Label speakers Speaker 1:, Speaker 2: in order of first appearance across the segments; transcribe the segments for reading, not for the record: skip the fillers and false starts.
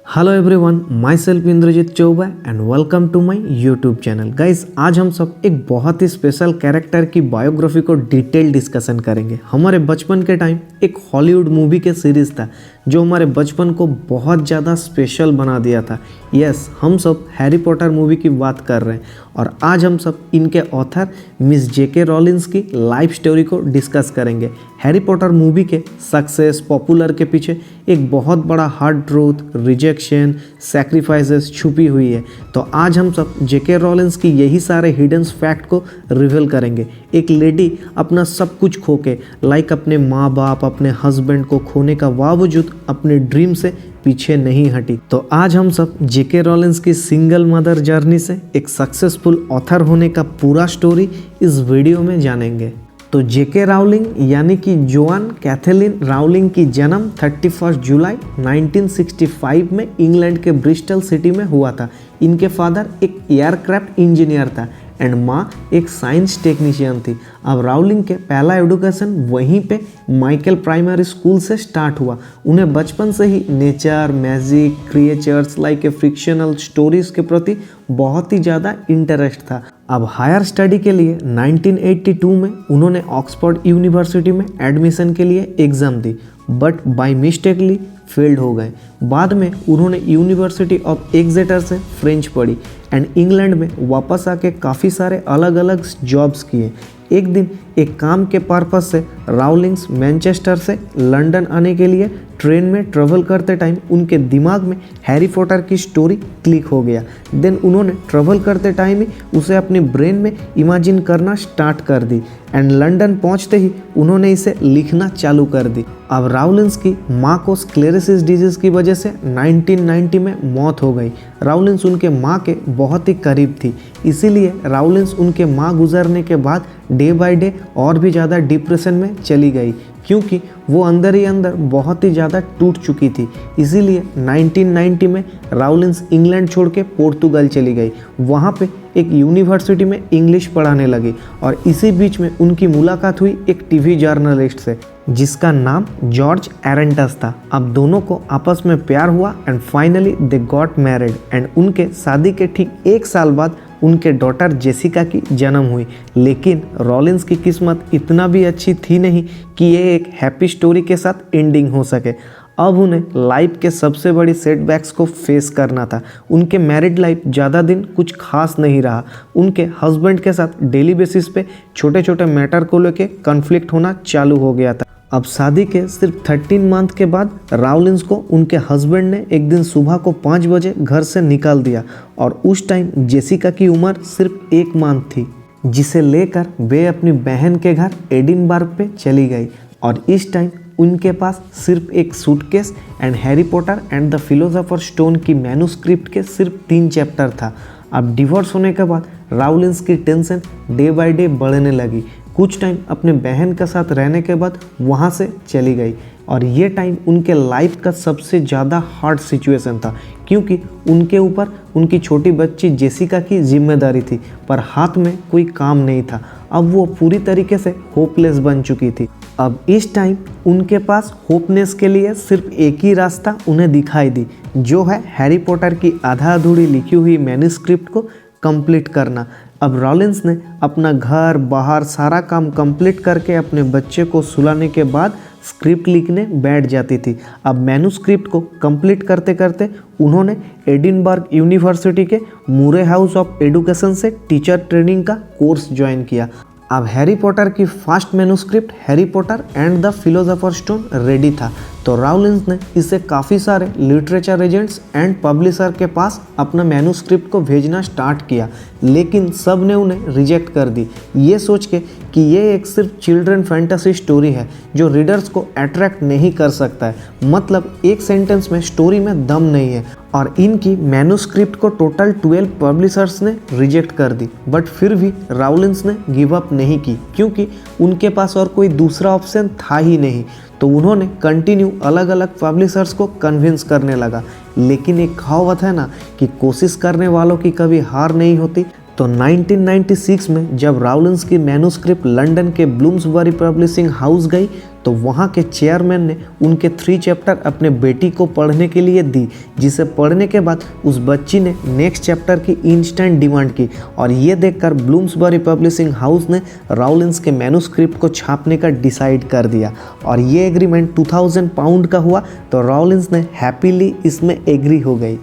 Speaker 1: Hello everyone, myself Indrajeet Choubey and welcome to my YouTube channel. Guys, आज हम सब एक बहुत ही स्पेशल कैरेक्टर की बायोग्राफी को डिटेल डिस्कशन करेंगे। हमारे बचपन के टाइम एक हॉलीवुड मूवी के सीरीज़ था जो हमारे बचपन को बहुत ज़्यादा स्पेशल बना दिया था। यस, हम सब हैरी पॉटर मूवी की बात कर रहे हैं और आज हम सब इनके ऑथर मिस जेके रॉलिंस की लाइफ स्टोरी को डिस्कस करेंगे। हैरी पॉटर मूवी के सक्सेस पॉपुलर के पीछे एक बहुत बड़ा हार्ड ट्रूथ, रिजेक्शन, सैक्रिफाइसेस छुपी हुई है। तो आज हम सब जेके रॉलिंस की यही सारे हिडन फैक्ट को रिवील करेंगे। एक लेडी अपना सब कुछ खो के, लाइक अपने माँ बाप, अपने हस्बैंड को खोने का बावजूद अपने ड्रीम से पीछे नहीं हटी। तो आज हम सब जेके रॉलिंस की सिंगल मदर जर्नी से एक सक्सेसफुल ऑथर होने का पूरा स्टोरी इस वीडियो में जानेंगे। तो जेके राउलिंग यानी कि जोआन कैथलीन राउलिंग की जन्म 31 जुलाई 1965 में इंग्लैंड के ब्रिस्टल सिटी में हुआ था। इनके फादर एक एयरक्राफ्ट इंजीनियर था एंड माँ एक साइंस टेक्नीशियन थी। अब राउलिंग के पहला एजुकेशन वहीं पे माइकल प्राइमरी स्कूल से स्टार्ट हुआ। उन्हें बचपन से ही nature, magic, creatures like a fictional stories के प्रति बहुत ही ज़्यादा इंटरेस्ट था। अब हायर स्टडी के लिए 1982 में उन्होंने ऑक्सफोर्ड यूनिवर्सिटी में एडमिशन के लिए exam the, but by mistakenly failed हो गए। बाद में उन्होंने यूनिवर्सिटी ऑफ एक्सेटर से फ्रेंच पढ़ी एंड इंग्लैंड में वापस आके काफ़ी सारे अलग अलग जॉब्स किए। एक दिन एक काम के पर्पस से राउलिंग्स मैनचेस्टर से लंदन आने के लिए ट्रेन में ट्रेवल करते टाइम उनके दिमाग में हैरी पॉटर की स्टोरी क्लिक हो गया। देन उन्होंने ट्रेवल करते टाइम ही उसे अपने ब्रेन में इमेजिन करना स्टार्ट कर दी एंड लंदन पहुंचते ही उन्होंने इसे लिखना चालू कर दी। अब राउलिंस की माँ को स्क्लेरोसिस डिजीज़ की वजह से 1990 में मौत हो गई। राउलिंस उनके माँ के बहुत ही करीब थी, इसीलिए राउलिंस उनके माँ गुजरने के बाद डे बाय डे और भी ज़्यादा डिप्रेशन में चली गई, क्योंकि वो अंदर ही अंदर बहुत ही ज़्यादा टूट चुकी थी। इसीलिए 1990 में राउलिंस इंग्लैंड छोड़ के पोर्तुगल चली गई। वहाँ पे एक यूनिवर्सिटी में इंग्लिश पढ़ाने लगी और इसी बीच में उनकी मुलाकात हुई एक टीवी जर्नलिस्ट से जिसका नाम जॉर्ज एरेंटस था। अब दोनों को आपस में प्यार हुआ and finally they got married and उनके शादी के ठीक एक साल बाद उनके डॉटर जेसिका की जन्म हुई। लेकिन रॉलिंस की किस्मत इतना भी अच्छी थी नहीं कि ये एक हैप्पी स्टोरी के साथ एंडिंग हो सके। अब उन्हें लाइफ के सबसे बड़ी सेटबैक्स को फेस करना था। उनके मैरिड लाइफ ज़्यादा दिन कुछ खास नहीं रहा। उनके हस्बैंड के साथ डेली बेसिस पे छोटे छोटे मैटर को लेके कॉन्फ्लिक्ट होना चालू हो गया था। अब शादी के सिर्फ 13 मंथ के बाद राउलिंस को उनके हस्बैंड ने एक दिन सुबह को 5 बजे घर से निकाल दिया और उस टाइम जेसिका की उम्र सिर्फ 1 मंथ थी, जिसे लेकर वे अपनी बहन के घर एडिनबर्ग पे चली गई। और इस टाइम उनके पास सिर्फ एक suitcase and Harry Potter and the philosopher stone की मैन्युस्क्रिप्ट के सिर्फ 3 चैप्टर था। अब डिवोर्स होने के बाद राउलिंस की टेंशन डे बाय डे बढ़ने लगी। कुछ टाइम अपने बहन के साथ रहने के बाद वहाँ से चली गई और ये टाइम उनके लाइफ का सबसे ज़्यादा हार्ड सिचुएशन था, क्योंकि उनके ऊपर उनकी छोटी बच्ची जेसिका की जिम्मेदारी थी पर हाथ में कोई काम नहीं था। अब वो पूरी तरीके से होपलेस बन चुकी थी। अब इस टाइम उनके पास होपनेस के लिए सिर्फ एक ही रास्ता उन्हें दिखाई दी, जो है हैरी पॉटर की आधा अधूरी लिखी हुई मैन्युस्क्रिप्ट को कंप्लीट करना। अब रॉलिंस ने अपना घर बाहर सारा काम कंप्लीट करके अपने बच्चे को सुलाने के बाद स्क्रिप्ट लिखने बैठ जाती थी। अब मैन्युस्क्रिप्ट को कंप्लीट करते करते उन्होंने एडिनबर्ग यूनिवर्सिटी के मूरे हाउस ऑफ एजुकेशन से टीचर ट्रेनिंग का कोर्स ज्वाइन किया। अब हैरी पॉटर की first manuscript Harry Potter and the philosopher stone ready था। तो राउलिंस ने इसे काफ़ी सारे लिटरेचर एजेंट्स एंड पब्लिशर के पास अपना मैन्युस्क्रिप्ट को भेजना स्टार्ट किया, लेकिन सब ने उन्हें रिजेक्ट कर दी, ये सोच के कि ये एक सिर्फ चिल्ड्रन फैंटेसी स्टोरी है जो रीडर्स को अट्रैक्ट नहीं कर सकता है। मतलब एक सेंटेंस में स्टोरी में दम नहीं है। और इनकी मैन्युस्क्रिप्ट को टोटल 12 पब्लिशर्स ने रिजेक्ट कर दी, बट फिर भी राउलिंस ने गिव अप नहीं की, क्योंकि उनके पास और कोई दूसरा ऑप्शन था ही नहीं। तो उन्होंने कंटिन्यू अलग अलग पब्लिशर्स को कन्विंस करने लगा। लेकिन एक कहावत है ना कि कोशिश करने वालों की कभी हार नहीं होती। तो 1996 में जब राउलिंस की मैन्युस्क्रिप्ट लंदन के ब्लूम्सबरी पब्लिशिंग हाउस गई तो वहाँ के चेयरमैन ने उनके 3 चैप्टर अपने बेटी को पढ़ने के लिए दी, जिसे पढ़ने के बाद उस बच्ची ने नेक्स्ट चैप्टर की इंस्टेंट डिमांड की और ये देखकर ब्लूम्सबरी पब्लिशिंग हाउस ने राउलिंस के मैन्युस्क्रिप्ट को छापने का डिसाइड कर दिया और ये एग्रीमेंट 2000 पाउंड का हुआ। तो राउलिंस ने हैप्पीली इसमें एग्री हो गई।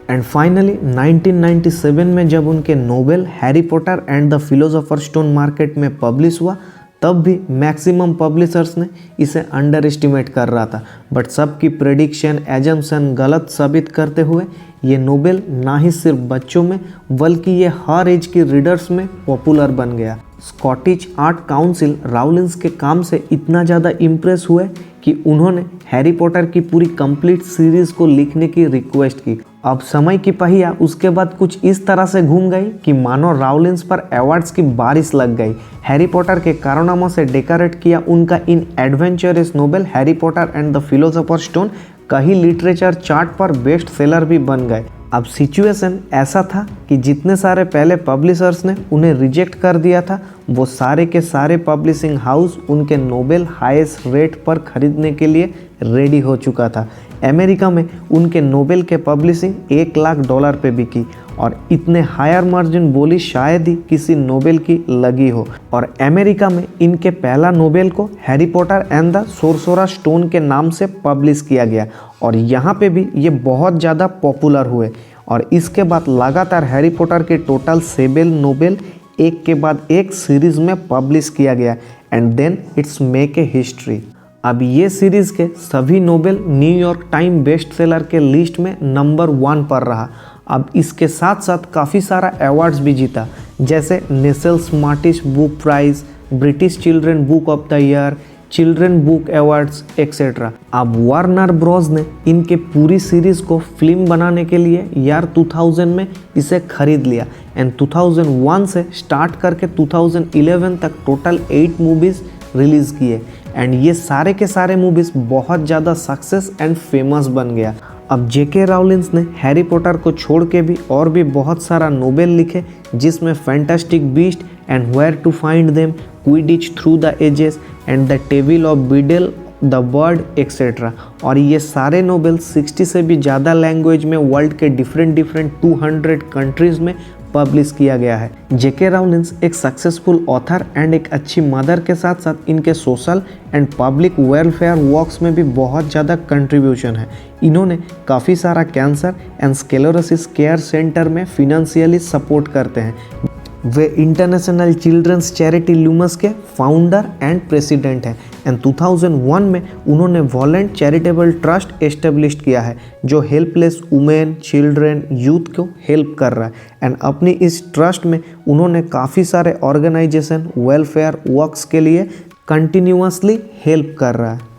Speaker 1: एंड फाइनली 1997 में जब उनके novel Harry Potter and the philosopher stone market में पब्लिश हुआ तब भी मैक्सिमम पब्लिशर्स ने इसे अंडर एस्टिमेट कर रहा था, बट सबकी प्रेडिक्शन एजम्पशन गलत साबित करते हुए ये नोवेल ना ही सिर्फ बच्चों में बल्कि ये हर एज की रीडर्स में पॉपुलर बन गया। स्कॉटिश आर्ट काउंसिल राउलिंस के काम से इतना ज़्यादा इम्प्रेस हुए कि उन्होंने हैरी पॉटर की पूरी कंप्लीट सीरीज़ को लिखने की रिक्वेस्ट की। अब समय की पहिया उसके बाद कुछ इस तरह से घूम गई कि मानो राउलिंस पर अवार्ड्स की बारिश लग गई। हैरी पॉटर के कारनामों से डेकोरेट किया उनका इन adventurous novel Harry Potter and the philosopher stone कई लिटरेचर चार्ट पर बेस्ट सेलर भी बन गए। अब सिचुएशन ऐसा था कि जितने सारे पहले पब्लिशर्स ने उन्हें रिजेक्ट कर दिया था वो सारे के सारे पब्लिशिंग हाउस उनके नोवेल हाईएस्ट रेट पर खरीदने के लिए रेडी हो चुका था। अमेरिका में उनके नोवेल के पब्लिशिंग $1 लाख पे बिकी और इतने हायर मार्जिन बोली शायद ही किसी नोवेल की लगी हो। और अमेरिका में इनके पहला नोवेल को Harry Potter and the sorcerer's stone के नाम से पब्लिश किया गया और यहाँ पे भी ये बहुत ज़्यादा पॉपुलर हुए और इसके बाद लगातार हैरी पॉटर के टोटल 7 नोवेल एक के बाद एक सीरीज में पब्लिश किया गया and then it's make a history. अब ये सीरीज़ के सभी novel New York time best seller के लिस्ट में नंबर 1 पर रहा। अब इसके साथ साथ काफ़ी सारा अवार्ड्स भी जीता, जैसे national smartest book prize, British children book of the year, children book awards etcetera. अब वार्नर ब्रॉस ने इनके पूरी सीरीज़ को फिल्म बनाने के लिए ईयर 2000 में इसे खरीद लिया एंड 2001 से स्टार्ट करके 2011 तक टोटल 8 मूवीज़ रिलीज़ किए एंड ये सारे के सारे मूवीज़ बहुत ज़्यादा सक्सेस एंड फेमस बन गया। अब जेके राउलिंस ने हैरी पॉटर को छोड़ के भी और भी बहुत सारा नोवेल लिखे, जिसमें fantastic beast and where to find them, Quidditch through the ages and the table of Beedle the bird etcetera. और ये सारे नोवेल 60 से भी ज़्यादा लैंग्वेज में वर्ल्ड के डिफरेंट 200 कंट्रीज़ में पब्लिश किया गया है। जेके राउलिंस एक सक्सेसफुल ऑथर एंड एक अच्छी मदर के साथ साथ इनके social and public welfare works में भी बहुत ज़्यादा कंट्रीब्यूशन है। इन्होंने काफ़ी सारा cancer and sclerosis care centre में फिनेंशियली सपोर्ट करते हैं। वे इंटरनेशनल चिल्ड्रंस चैरिटी लूमस के फाउंडर एंड प्रेसिडेंट हैं एंड 2001 में उन्होंने वॉलेंट चैरिटेबल ट्रस्ट एस्टेब्लिश किया है जो हेल्पलेस वुमेन, चिल्ड्रन, यूथ को हेल्प कर रहा है एंड अपनी इस ट्रस्ट में उन्होंने काफ़ी सारे ऑर्गेनाइजेशन वेलफेयर वर्क्स के लिए कंटिन्यूअसली हेल्प कर रहा है।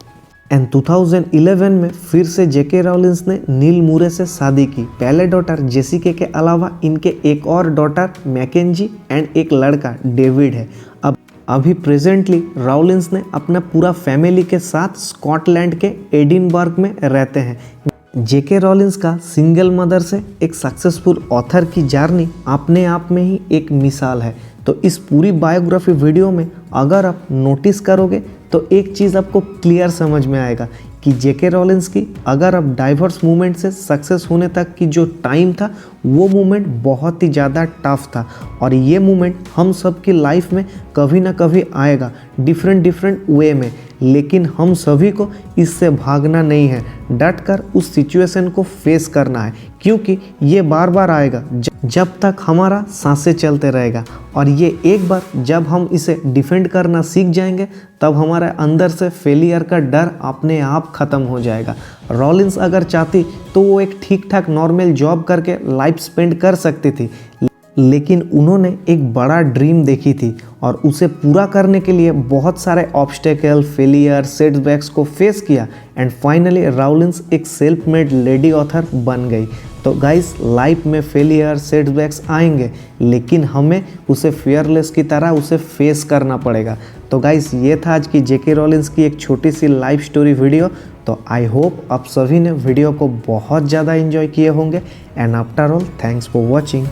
Speaker 1: एंड 2011 में फिर से जेके राउलिंस ने नील मूरे से शादी की। पहले डॉटर जेसिका के अलावा इनके एक और डॉटर मैकेंजी एंड एक लड़का डेविड है। अब अभी प्रेजेंटली राउलिंस ने अपना पूरा फैमिली के साथ स्कॉटलैंड के एडिनबर्ग में रहते हैं। जेके राउलिंस का सिंगल मदर से एक सक्सेसफुल ऑथर की जर्नी अपने आप में ही एक मिसाल है। तो इस पूरी बायोग्राफी वीडियो में अगर आप नोटिस करोगे तो एक चीज़ आपको क्लियर समझ में आएगा कि जेके राउलिंस की अगर अब डाइवर्स मूवमेंट से सक्सेस होने तक की जो टाइम था वो मूवमेंट बहुत ही ज़्यादा टफ था और ये मूवमेंट हम सब की लाइफ में कभी ना कभी आएगा डिफरेंट वे में, लेकिन हम सभी को इससे भागना नहीं है, डट कर उस सिचुएशन को फेस करना है क्योंकि ये बार बार आएगा जब तक हमारा सांसें चलते रहेगा और ये एक बार जब हम इसे डिफेंड करना सीख जाएंगे तब हमारे अंदर से फेलियर का डर अपने आप ख़त्म हो जाएगा। राउलिंस अगर चाहती तो वो एक ठीक ठाक नॉर्मल जॉब करके लाइफ स्पेंड कर सकती थी, लेकिन उन्होंने एक बड़ा ड्रीम देखी थी और उसे पूरा करने के लिए बहुत सारे ऑब्स्टेकल, फेलियर, सेटबैक्स को फेस किया एंड फाइनली राउलिंस एक सेल्फ मेड लेडी ऑथर बन गई। तो गाइस, लाइफ में फेलियर, सेटबैक्स आएंगे लेकिन हमें उसे फियरलेस की तरह उसे फेस करना पड़ेगा। तो गाइस, ये था आज की जेके राउलिंस की एक छोटी सी लाइफ स्टोरी वीडियो। तो आई होप आप सभी ने वीडियो को बहुत ज़्यादा एंजॉय किए होंगे and after all thanks for watching.